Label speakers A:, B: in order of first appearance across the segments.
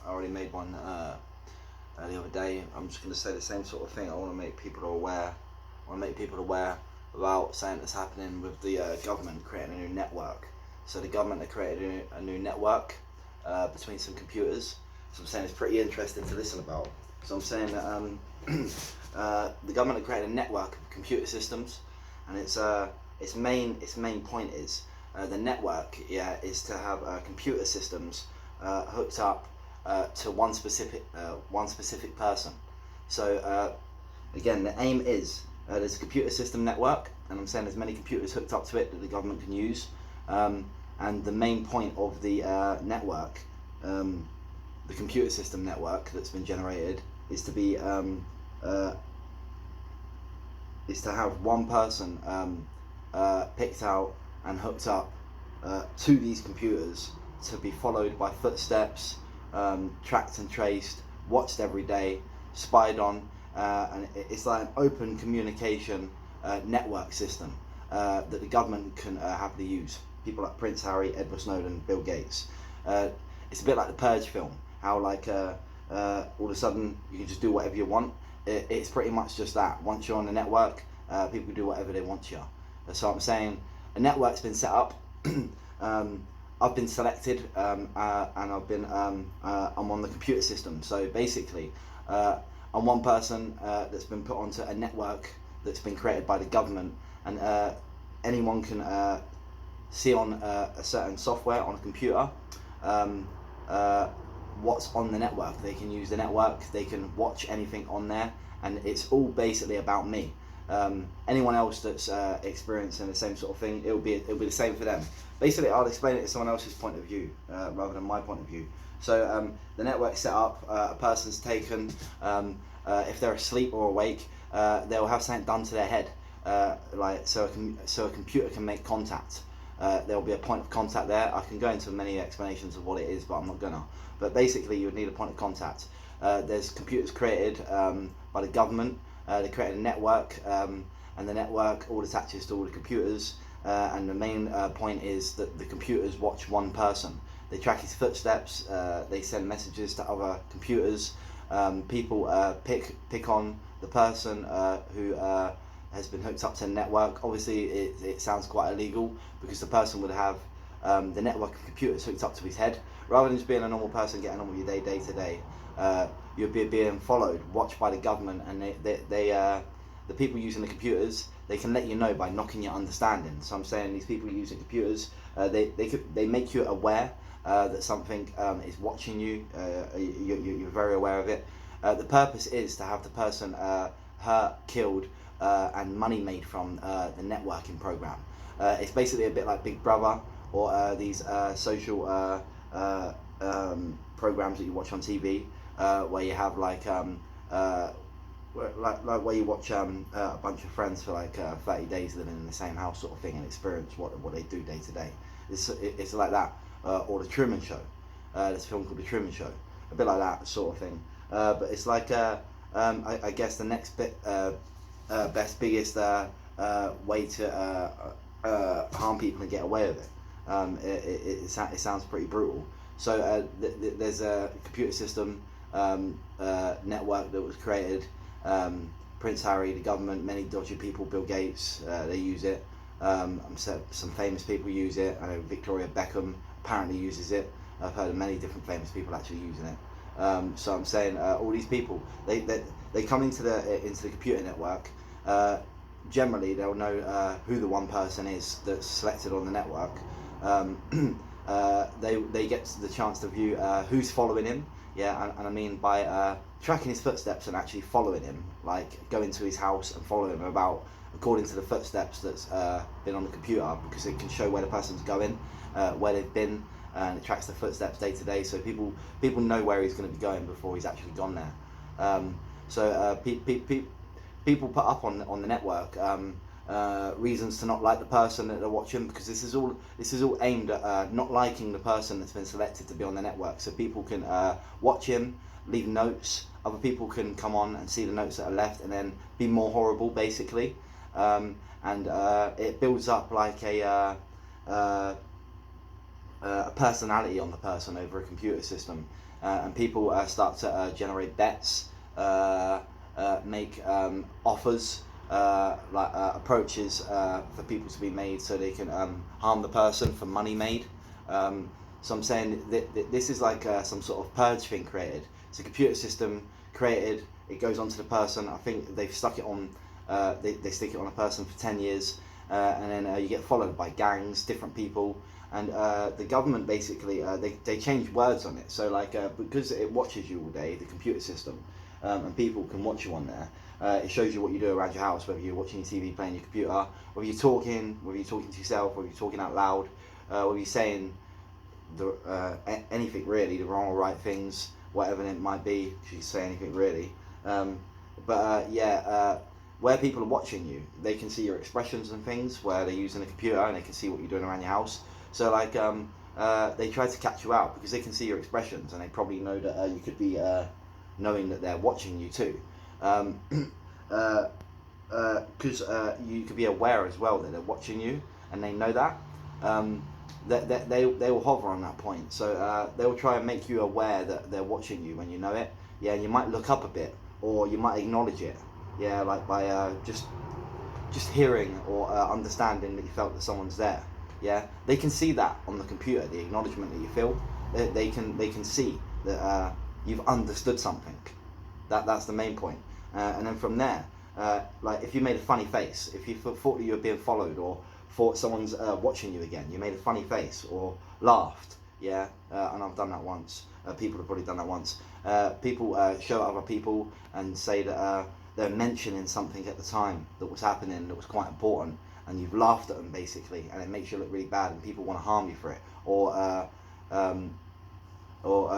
A: I already made one the other day. I'm just going to say the same sort of thing. I want to make people aware. I want to make people aware about something that's happening with the government creating a new network. So the government have created a new network between some computers. So I'm saying it's pretty interesting to listen about. So I'm saying that the government have created a network of computer systems, and its main point is the network, is to have computer systems hooked up to one specific person. So again, the aim is there's a computer system network, and I'm saying there's many computers hooked up to it that the government can use. And the main point of the network, the computer system network that's been generated, is to be is to have one person picked out and hooked up to these computers to be followed by footsteps, tracked and traced, watched every day, spied on, and it's like an open communication network system that the government can happily use. People like Prince Harry, Edward Snowden, Bill Gates. It's a bit like the Purge film, how like all of a sudden you can just do whatever you want. It's pretty much just that. Once you're on the network, people can do whatever they want to you. So I'm saying a network's been set up. I've been selected, and I'm on the computer system. So basically, I'm one person that's been put onto a network that's been created by the government, and anyone can see on a certain software on a computer what's on the network. They can use the network, they can watch anything on there, and it's all basically about me. Anyone else that's experiencing the same sort of thing, it'll be the same for them. Basically, I'll explain it to someone else's point of view rather than my point of view. So the network's set up, a person's taken, if they're asleep or awake, they'll have something done to their head, so a computer can make contact. There'll be a point of contact there. I can go into many explanations of what it is, but I'm not gonna. But basically, you would need a point of contact. There's computers created by the government. They created a network, and the network all attaches to all the computers. And the main point is that the computers watch one person. They track his footsteps. They send messages to other computers. People pick on the person who has been hooked up to the network. Obviously, it sounds quite illegal because the person would have the network of computers hooked up to his head. Rather than just being a normal person getting on with your day to day, you're being followed, watched by the government, and the people using the computers, they can let you know by knocking your understanding. So I'm saying these people using computers, they make you aware that something is watching you. You're very aware of it. The purpose is to have the person hurt, killed, and money made from the networking program. It's basically a bit like Big Brother or these social programs that you watch on TV, where you have like where you watch a bunch of friends for like 30 days living in the same house sort of thing and experience what they do day to day. It's like that, or the Truman Show. There's a film called The Truman Show, a bit like that sort of thing. But it's like I guess the next biggest way to harm people and get away with it. It sounds pretty brutal. So there's a computer system network that was created. Prince Harry, the government, many dodgy people, Bill Gates, they use it. Some famous people use it. I know Victoria Beckham apparently uses it. I've heard of many different famous people actually using it. So I'm saying all these people, they come into the computer network. Generally, they'll know who the one person is that's selected on the network. They get the chance to view who's following him. Yeah, and I mean by tracking his footsteps and actually following him, like going to his house and following him about according to the footsteps that's been on the computer, because it can show where the person's going, where they've been, and it tracks the footsteps day to day, so people know where he's going to be going before he's actually gone there. People put up on the network reasons to not like the person that they're watching, because this is all aimed at not liking the person that's been selected to be on the network. So people can watch him, leave notes. Other people can come on and see the notes that are left and then be more horrible, basically. And it builds up like a personality on the person over a computer system. and people start to generate bets, make offers, approaches for people to be made so they can harm the person for money made. So I'm saying that this is like some sort of purge thing created. It's a computer system created. It goes onto the person. I think they've stuck it on. They stick it on a person for 10 years, and then you get followed by gangs, different people, and the government basically they change words on it. So like because it watches you all day, the computer system, and people can watch you on there. It shows you what you do around your house, whether you're watching TV, playing your computer, whether you're talking to yourself, whether you're talking out loud, whether you're saying anything really, the wrong or right things, whatever it might be. You can say anything really. Where people are watching you, they can see your expressions and things, where they're using a computer and they can see what you're doing around your house. So like they try to catch you out because they can see your expressions and they probably know that you could be knowing that they're watching you too. Because you could be aware as well that they're watching you and they know that. They will hover on that point. So they will try and make you aware that they're watching you when you know it. Yeah, you might look up a bit or you might acknowledge it. Yeah, like by just hearing or understanding that you felt that someone's there. Yeah, they can see that on the computer, the acknowledgement that you feel. They can see that you've understood something. That's the main point. And then from there, like if you made a funny face, if you thought that you were being followed or thought someone's watching you again, you made a funny face or laughed. Yeah, and I've done that once. People have probably done that once. People show other people and say that they're mentioning something at the time that was happening that was quite important, and you've laughed at them basically, and it makes you look really bad, and people want to harm you for it. Or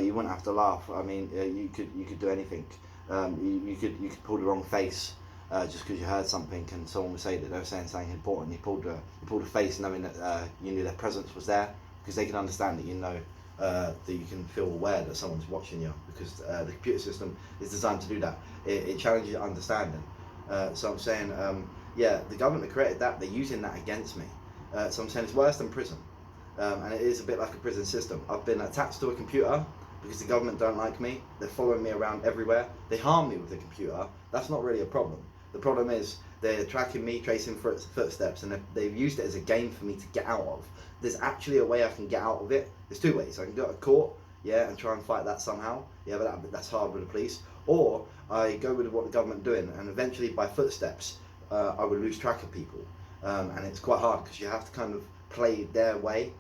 A: you wouldn't have to laugh. I mean, you could do anything. You could pull the wrong face just because you heard something, and someone would say that they were saying something important. You pulled a face knowing that you knew their presence was there, because they can understand that you know that you can feel aware that someone's watching you, because the computer system is designed to do that. It challenges your understanding. So I'm saying, the government that created that, they're using that against me. So I'm saying it's worse than prison, and it is a bit like a prison system. I've been attached to a computer because the government don't like me. They're following me around everywhere. They harm me with the computer. That's not really a problem. The problem is they're tracking me, tracing footsteps, and they've used it as a game for me to get out of. There's actually a way I can get out of it. There's two ways. I can go to court, and try and fight that somehow. Yeah, but that's hard with the police. Or I go with what the government are doing, and eventually by footsteps, I would lose track of people. And it's quite hard because you have to kind of play their way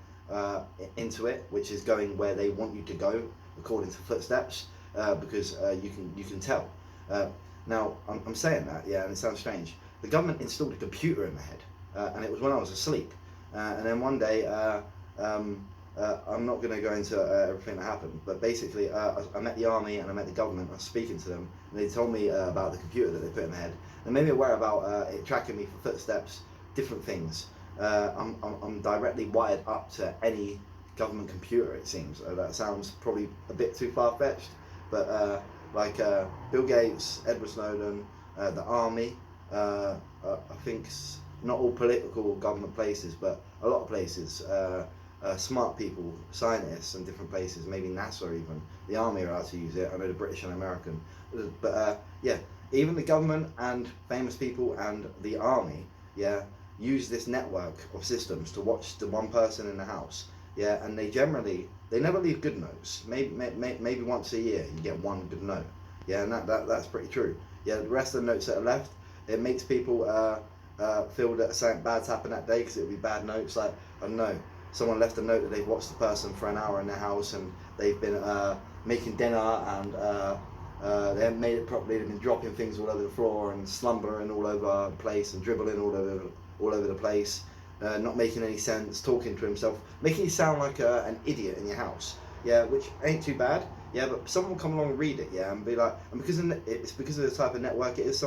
A: into it, which is going where they want you to go according to footsteps, because you can tell. Now I'm saying that, and it sounds strange. The government installed a computer in my head, and it was when I was asleep. And then one day, I'm not going to go into everything that happened, but basically I met the army and I met the government. I was speaking to them, and they told me about the computer that they put in my head, and made me aware about it tracking me for footsteps, different things. I'm directly wired up to any government computer, it seems. That sounds probably a bit too far-fetched, but Bill Gates, Edward Snowden, the army, I think not all political government places, but a lot of places, smart people, scientists and different places, maybe NASA even, the army are allowed to use it. I know the British and American, but even the government and famous people and the army, use this network of systems to watch the one person in the house, and they never leave good notes. Maybe once a year you get one good note, and that's pretty true. The rest of the notes that are left, it makes people feel that something bad's happened that day, because it'll be bad notes. Like, I don't know, someone left a note that they've watched the person for an hour in their house, and they've been making dinner, and they haven't made it properly. They've been dropping things all over the floor and slumbering all over the place and dribbling all over the place, not making any sense, talking to himself, making you sound like an idiot in your house. Which ain't too bad. But someone will come along and read it, and be like, and it's because of the type of network it is.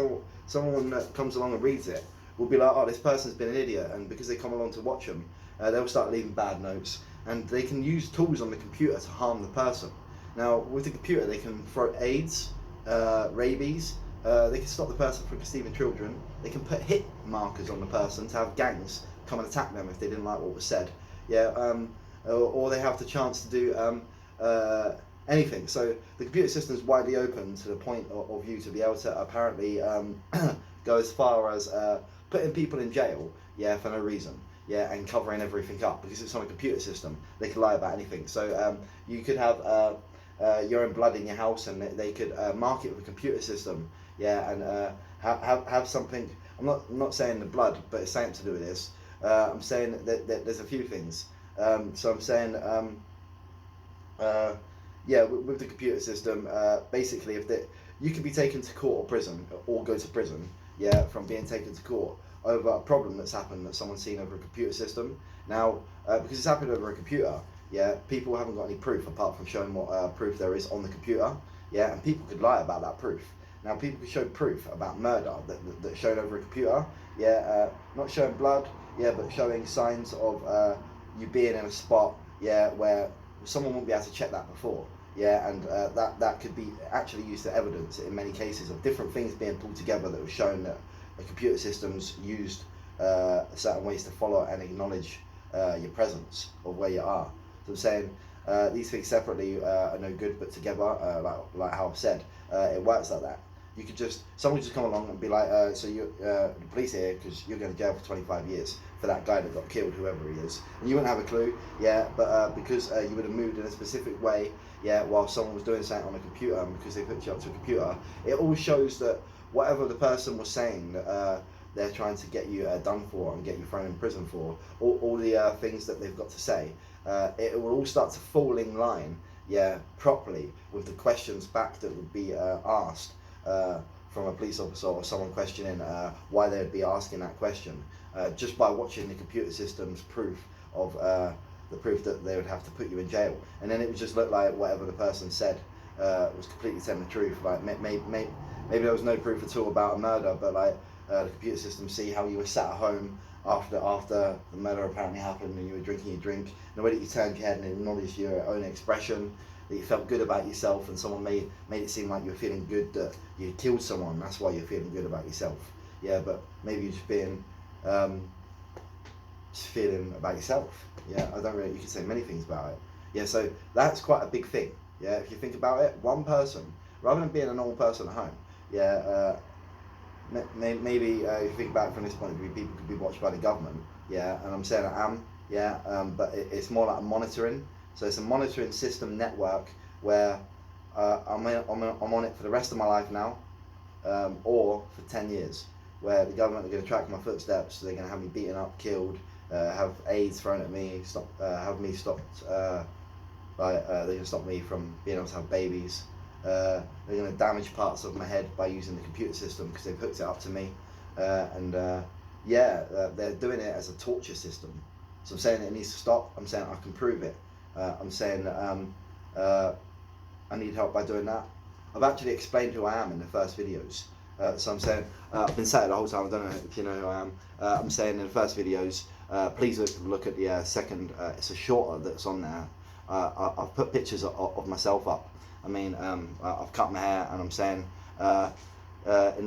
A: Someone that comes along and reads it will be like, oh, this person's been an idiot, and because they come along to watch them, they'll start leaving bad notes, and they can use tools on the computer to harm the person. Now, with the computer, they can throw AIDS, rabies, they can stop the person from conceiving children, they can put hit markers on the person to have gangs come and attack them if they didn't like what was said, or they have the chance to do anything. So the computer system is widely open to the point of you to be able to apparently go as far as putting people in jail, yeah, for no reason, yeah, and covering everything up because it's on a computer system. They can lie about anything. So you could have your own blood in your house, and they could mark it with a computer system, yeah, and have something. I'm not saying the blood, but it's something to do with this. I'm saying that there's a few things. So I'm saying. Yeah, with the computer system, basically, you could be taken to court or prison, or go to prison, yeah, from being taken to court over a problem that's happened that someone's seen over a computer system. Now, because it's happened over a computer, yeah, people haven't got any proof apart from showing what proof there is on the computer, yeah, and people could lie about that proof. Now, people could show proof about murder that's shown over a computer, yeah, not showing blood, yeah, but showing signs of you being in a spot, yeah, where someone won't be able to check that before, yeah, and that could be actually used as evidence in many cases of different things being pulled together that have shown that the computer systems used certain ways to follow and acknowledge your presence or where you are. So I'm saying these things separately are no good, but together, like how I've said, it works like that. You could someone could just come along and be like, so you, the police here because you're going to jail for 25 years for that guy that got killed, whoever he is, and you wouldn't have a clue, yeah, but because you would have moved in a specific way, yeah, while someone was doing something on a computer, and because they hooked you up to a computer, it all shows that whatever the person was saying that they're trying to get you done for and get you thrown in prison for, all the things that they've got to say, it will all start to fall in line, yeah, properly with the questions back that would be asked from a police officer or someone questioning why they would be asking that question, just by watching the computer system's proof of the proof that they would have to put you in jail. And then it would just look like whatever the person said was completely telling the truth. Like maybe there was no proof at all about a murder, but like the computer system see how you were sat at home after the murder apparently happened, and you were drinking your drink, and the way that you turned your head and acknowledged your own expression, that you felt good about yourself, and someone made it seem like you were feeling good that you killed someone. That's why you're feeling good about yourself. Yeah, but maybe you're just being just feeling about yourself. Yeah, I don't really. You could say many things about it. Yeah, so that's quite a big thing. Yeah, if you think about it, one person, rather than being a normal person at home. Yeah, maybe if you think about it from this point of view, people could be watched by the government. Yeah, and I'm saying I am. Yeah, but it's more like a monitoring. So it's a monitoring system network where I'm on it for the rest of my life now, or for 10 years, where the government are going to track my footsteps. So they're going to have me beaten up, killed, have AIDS thrown at me, have me stopped. They're going to stop me from being able to have babies. They're going to damage parts of my head by using the computer system because they've hooked it up to me, they're doing it as a torture system. So I'm saying it needs to stop. I'm saying I can prove it. I'm saying that I need help by doing that. I've actually explained who I am in the first videos. So I'm saying, I've been saying it the whole time, I don't know if you know who I am. I'm saying in the first videos, please look at the second, it's a shorter that's on there. I've put pictures of myself up. I mean, I've cut my hair, and I'm saying, in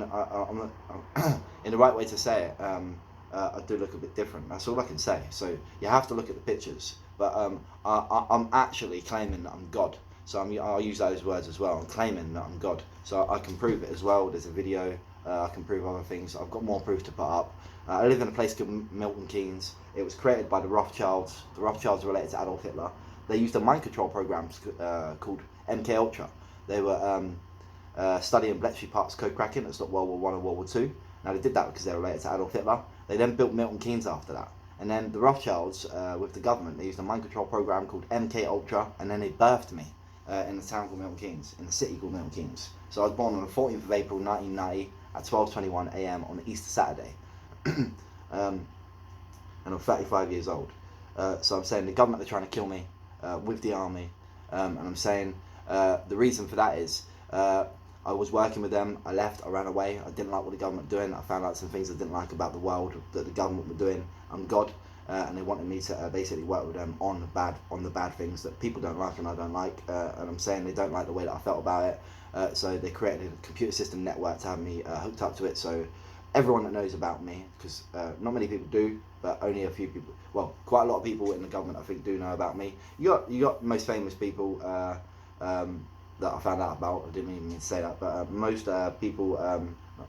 A: the right way to say it, I do look a bit different. That's all I can say. So you have to look at the pictures. But I'm actually claiming that I'm God. So I'll use those words as well. I'm claiming that I'm God. So I can prove it as well. There's a video. I can prove other things. I've got more proof to put up. I live in a place called Milton Keynes. It was created by the Rothschilds. The Rothschilds are related to Adolf Hitler. They used a mind control program called MK Ultra. They were studying Bletchley Park's code cracking that stopped World War I and World War II. Now they did that because they're related to Adolf Hitler. They then built Milton Keynes after that. And then the Rothschilds, with the government, they used a mind control program called MK Ultra, and then they birthed me in the town called Milton Keynes, in the city called Milton Keynes. So I was born on the 14th of April 1990 at 12:21 a.m. on Easter Saturday. And I'm 35 years old. So I'm saying the government are trying to kill me with the army. And I'm saying the reason for that is I was working with them, I left, I ran away, I didn't like what the government were doing, I found out some things I didn't like about the world that the government were doing. I'm God, and they wanted me to basically work with them on the bad things that people don't like and I don't like, and I'm saying they don't like the way that I felt about it, so they created a computer system network to have me hooked up to it, so everyone that knows about me, because not many people do, but only a few people, well, quite a lot of people in the government I think do know about me. You got most famous people, that I found out about. I didn't even mean to say that, but most people,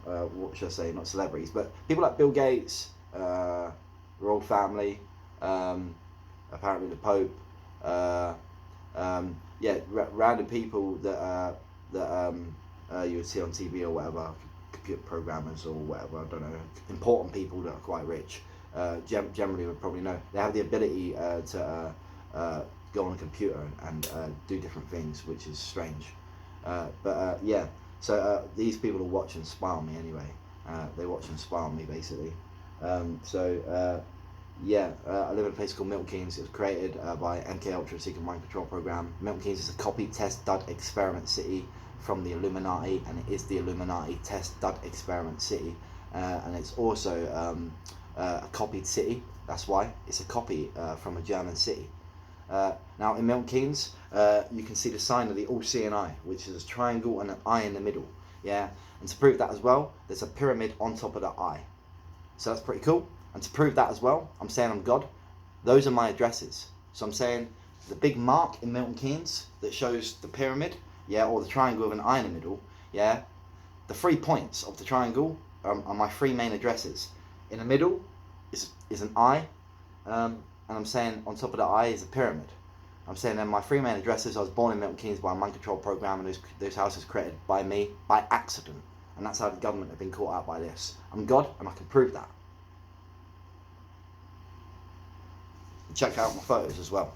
A: what should I say, not celebrities, but people like Bill Gates, royal family, apparently the Pope, random people that you would see on TV or whatever, computer programmers or whatever, I don't know, important people that are quite rich, generally would probably know. They have the ability to go on a computer and do different things, which is strange. So these people will watch and spy on me anyway. They watch and spy on me basically. I live in a place called Milton Keynes. It was created by MK Ultra Secret Mind Control Program. Milton Keynes is a copy, test, dud, experiment city from the Illuminati, and it is the Illuminati test, dud, experiment city. And it's also a copied city. That's why it's a copy from a German city. Now in Milton Keynes, you can see the sign of the all-seeing eye, which is a triangle and an eye in the middle. Yeah, and to prove that as well, there's a pyramid on top of the eye. So that's pretty cool. And to prove that as well, I'm saying I'm God. Those are my addresses. So I'm saying the big mark in Milton Keynes that shows the pyramid, yeah, or the triangle with an eye in the middle, yeah. The 3 points of the triangle are my 3 main addresses. In the middle is an eye, and I'm saying on top of the eye is a pyramid. I'm saying then my 3 main addresses. I was born in Milton Keynes by a mind control program, and those houses created by me by accident. And that's how the government have been caught out by this. I'm God, and I can prove that. Check out my photos as well.